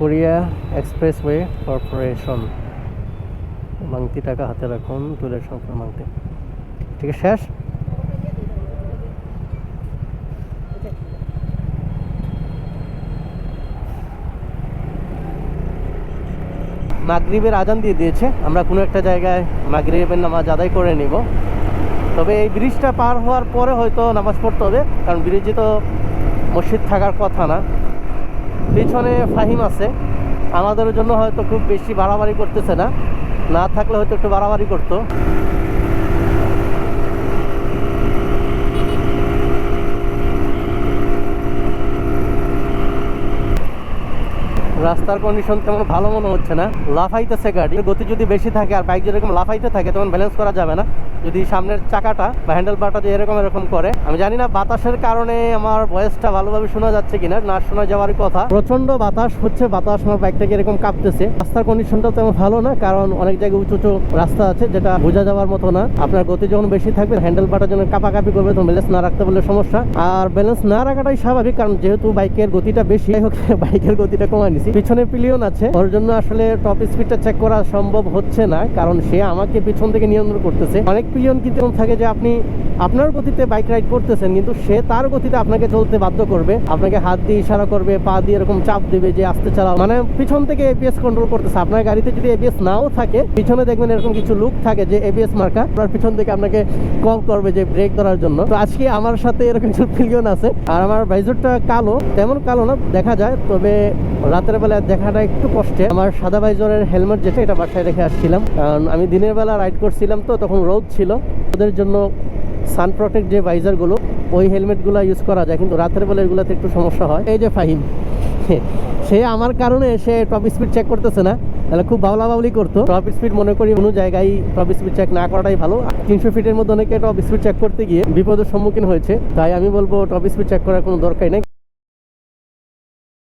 Korea expressway corporation. মাংতি টাকা হাতে রাখুন, তুলের সংখ্যা মাংতি। ঠিক আছে, শেষ। মাগরিবের আজান দিয়ে দিয়েছে, আমরা কোনো একটা জায়গায় মাগরিবের নামাজ আদায় করে নিব। তবে এই ব্রিজটা পার হওয়ার পরে হয়তো নামাজ পড়তে হবে, কারণ ব্রিজে তো মসজিদ থাকার কথা না। পিছনে ফাহিম আছে, আমাদের জন্য হয়তো খুব বেশি বাড়াবাড়ি করতেছে না, না থাকলে হয়তো একটু বাড়াবাড়ি করতো। রাস্তার কন্ডিশন তেমন ভালো মনে হচ্ছে না, লাফাইতেছে গাড়ি। গতি যদি বেশি থাকে আর বাইক যেরকম লাফাইতে থাকে তখন ব্যালেন্স করা যাবে না, যদি সামনের চাকাটা বা হ্যান্ডেল বারটা যে এরকম করে। আমি জানি না বাতাসের কারণে আমার ভয়েসটা ভালোভাবে শোনা যাচ্ছে কিনা, না শোনা যাওয়ারই কথা। প্রচন্ড বাতাস হচ্ছে, বাতাস আমার বাইকটাকে এরকম কাঁপতেছে। রাস্তার কন্ডিশনটা তেমন ভালো না, কারণ অনেক জায়গায় উঁচু উঁচু রাস্তা আছে যেটা বোঝা যাওয়ার মতো না। আপনার গতি যখন বেশি থাকবে হ্যান্ডেল বারটা যখন কাঁপাকাঁপি করবে তখন ব্যালেন্স না রাখতে বললে সমস্যা। আর ব্যালেন্স না রাখাটাই স্বাভাবিক, কারণ যেহেতু বাইকের গতিটা বেশি, যাই হোক বাইকের গতিটা কমায় নিছি। পিছনে পিলিয়ন আছে, ওর জন্য আসলে টপ স্পিডটা চেক করা সম্ভব হচ্ছে না, কারণ সে আমাকে পিছন থেকে নিয়ন্ত্রণ করতেছে। অনেক পিলিয়ন কিন্তু থাকে যে আপনি আপনার গতিতে বাইক রাইড করতেছেন, কিন্তু সে তার গতিতে আপনাকে চলতে বাধ্য করবে, আপনাকে হাত দিয়ে ইশারা করবে, পা দিয়ে এরকম চাপ দেবে যে আস্তে চালাও। মানে পিছন থেকে এবিএস কন্ট্রোল করতেছে। আপনার গাড়িতে যদি এবিএস নাও থাকে, পিছনে দেখবেন এরকম কিছু লুক থাকে যে এবিএস মার্কা, আপনার পিছন থেকে আপনাকে কল করবে যে ব্রেক ধরার জন্য। তো আজকে আমার সাথে এরকম কিছু পিলিয়ন আছে। আর আমার ভাইজরটা কালো, তেমন কালো না দেখা যায়, তবে রাতের বেলা দেখাটা একটু কষ্টে। আমার সাদা ভাইজরের হেলমেট যেটা, এটা বাসায় রেখে আসছিলাম, কারণ আমি দিনের বেলা রাইড করছিলাম তো তখন রোদ ছিল। ওদের জন্য সান প্রোটেক্ট যে ভাইজারগুলো, ওই হেলমেটগুলো ইউজ করা যায়, কিন্তু রাতের বেলা এগুলোতে একটু সমস্যা হয়। এই যে ফাহিম, সে আমার কারণে সে টপ স্পিড চেক করতেছে না, তাহলে খুব বাউলাবাউলি করতো। টপ স্পিড মনে করি কোনো জায়গায় টপ স্পিড চেক না করাটাই ভালো। 300 ফিটের মধ্যে অনেকে টপ স্পিড চেক করতে গিয়ে বিপদের সম্মুখীন হয়েছে, তাই আমি বলবো টপ স্পিড চেক করার কোনো দরকার নেই।